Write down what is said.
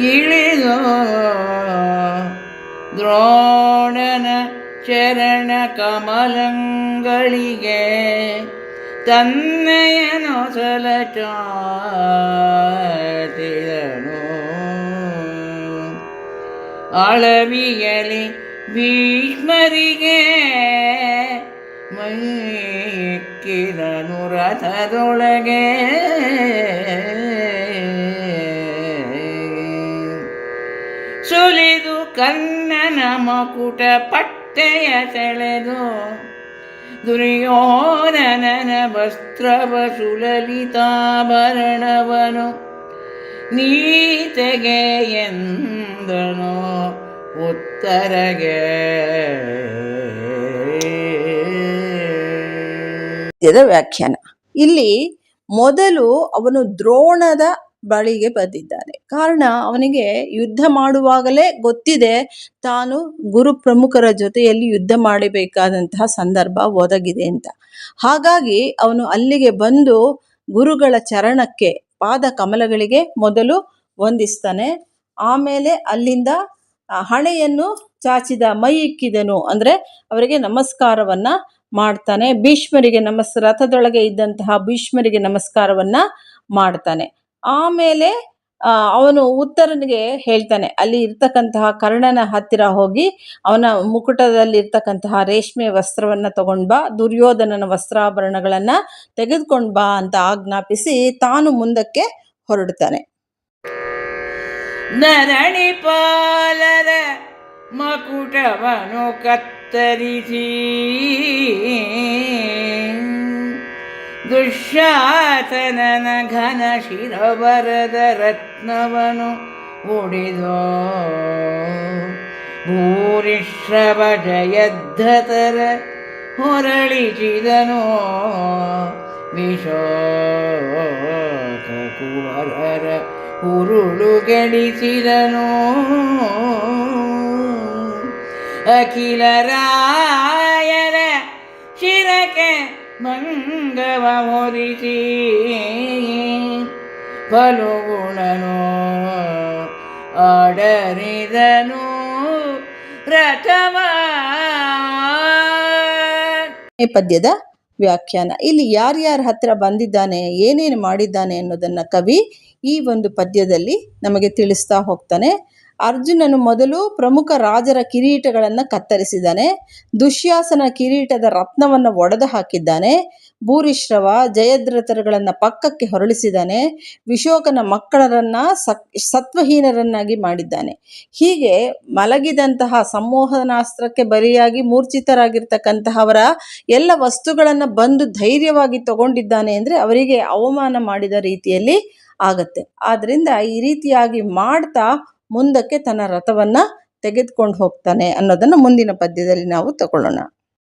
ಇಳಿದು ದ್ರೋಣನ ಚರಣ ಕಮಲಂಗಳಿಗೆ ತನ್ನಯನು ಸಲಚಾತಿದನು. ಅಳವಿಯಲಿ ಭೀಷ್ಮರಿಗೆ ಮೈಕ್ಕಿದನು ರಥದೊಳಗೆ. ಸುಲಿದು ಕರ್ಣನ ಮಕುಟ ಪಟ್ಟೆಯ ಸೆಳೆದು ದುರ್ಯೋಧನನ ವಸ್ತ್ರವ ಸುಲಲಿತಾಭರಣವನು ನೀತೆಗೆ ಎಂದನು ಉತ್ತರಗೆ. ವ್ಯಾಖ್ಯಾನ. ಇಲ್ಲಿ ಮೊದಲು ಅವನು ದ್ರೋಣದ ಬಳಿಗೆ ಬಂದಿದ್ದಾನೆ. ಕಾರಣ, ಅವನಿಗೆ ಯುದ್ಧ ಮಾಡುವಾಗಲೇ ಗೊತ್ತಿದೆ ತಾನು ಗುರು ಪ್ರಮುಖರ ಜೊತೆಯಲ್ಲಿ ಯುದ್ಧ ಮಾಡಬೇಕಾದಂತಹ ಸಂದರ್ಭ ಒದಗಿದೆ ಅಂತ. ಹಾಗಾಗಿ ಅವನು ಅಲ್ಲಿಗೆ ಬಂದು ಗುರುಗಳ ಚರಣಕ್ಕೆ, ಪಾದ ಕಮಲಗಳಿಗೆ ಮೊದಲು ವಂದಿಸ್ತಾನೆ. ಆಮೇಲೆ ಅಲ್ಲಿಂದ ಹಣೆಯನ್ನು ಚಾಚಿದ ಮೈ ಇಕ್ಕಿದನು ಅಂದರೆ ಅವರಿಗೆ ನಮಸ್ಕಾರವನ್ನ ಮಾಡ್ತಾನೆ. ಭೀಷ್ಮರಿಗೆ ರಥದೊಳಗೆ ಇದ್ದಂತಹ ಭೀಷ್ಮರಿಗೆ ನಮಸ್ಕಾರವನ್ನ ಮಾಡ್ತಾನೆ. ಆಮೇಲೆ ಅವನು ಉತ್ತರನಿಗೆ ಹೇಳ್ತಾನೆ, ಅಲ್ಲಿ ಇರ್ತಕ್ಕಂತಹ ಕರ್ಣನ ಹತ್ತಿರ ಹೋಗಿ ಅವನ ಮುಕುಟದಲ್ಲಿ ಇರ್ತಕ್ಕಂತಹ ರೇಷ್ಮೆ ವಸ್ತ್ರವನ್ನ ತಗೊಂಡ್ ಬಾ, ದುರ್ಯೋಧನನ ವಸ್ತ್ರಾಭರಣಗಳನ್ನ ತೆಗೆದುಕೊಂಡ್ ಬಾ ಅಂತ ಆಜ್ಞಾಪಿಸಿ ತಾನು ಮುಂದಕ್ಕೆ ಹೊರಡ್ತಾನೆ. ನರಣಿಪಾಲರ ಮಕುಟವನು ಕತ್ತರಿಸಿ ದುಶ್ಯಾಸನನ ಘನ ಶಿರವರದ ರತ್ನವನು ಒಡೆದೋ ಭೂರಿಶ್ರವ ಜಯದ್ಧತರ ಹೊರಳಿಸಿದನು ವಿಶೋಕ ಕುವರರ ಉರುಳುಗೆಡಿಸಿದನು. ಅಖಿಲ ರಾಯರ ಶಿರಕ್ಕೆ ಮಂಗವ ಹೊರಿಸಿ ಫಲುಗುಣನು ಆಡರಿದನು ರಥವ. ಈ ಪದ್ಯದ ವ್ಯಾಖ್ಯಾನ. ಇಲ್ಲಿ ಯಾರ್ಯಾರ ಹತ್ರ ಬಂದಿದ್ದಾನೆ, ಏನೇನು ಮಾಡಿದ್ದಾನೆ ಅನ್ನೋದನ್ನ ಕವಿ ಈ ಒಂದು ಪದ್ಯದಲ್ಲಿ ನಮಗೆ ತಿಳಿಸ್ತಾ ಹೋಗ್ತಾನೆ. ಅರ್ಜುನನು ಮೊದಲು ಪ್ರಮುಖ ರಾಜರ ಕಿರೀಟಗಳನ್ನು ಕತ್ತರಿಸಿದ್ದಾನೆ. ದುಶ್ಯಾಸನ ಕಿರೀಟದ ರತ್ನವನ್ನು ಒಡೆದು ಹಾಕಿದ್ದಾನೆ. ಭೂರಿಶ್ರವ ಜಯದ್ರಥರುಗಳನ್ನು ಪಕ್ಕಕ್ಕೆ ಹೊರಳಿಸಿದ್ದಾನೆ. ವಿಶೋಕನ ಮಕ್ಕಳರನ್ನ ಸತ್ವಹೀನರನ್ನಾಗಿ ಮಾಡಿದ್ದಾನೆ. ಹೀಗೆ ಮಲಗಿದಂತಹ ಸಂಮೋಹನಾಸ್ತ್ರಕ್ಕೆ ಬಲಿಯಾಗಿ ಮೂರ್ಛಿತರಾಗಿರ್ತಕ್ಕಂತಹವರ ಎಲ್ಲ ವಸ್ತುಗಳನ್ನು ಬಂದು ಧೈರ್ಯವಾಗಿ ತಗೊಂಡಿದ್ದಾನೆ ಅಂದರೆ ಅವರಿಗೆ ಅವಮಾನ ಮಾಡಿದ ರೀತಿಯಲ್ಲಿ ಆಗತ್ತೆ. ಆದ್ರಿಂದ ಈ ರೀತಿಯಾಗಿ ಮಾಡ್ತಾ ಮುಂದಕ್ಕೆ ತನ್ನ ರಥವನ್ನ ತೆಗೆದುಕೊಂಡು ಹೋಗ್ತಾನೆ ಅನ್ನೋದನ್ನು ಮುಂದಿನ ಪದ್ಯದಲ್ಲಿ ನಾವು ತಗೊಳ್ಳೋಣ.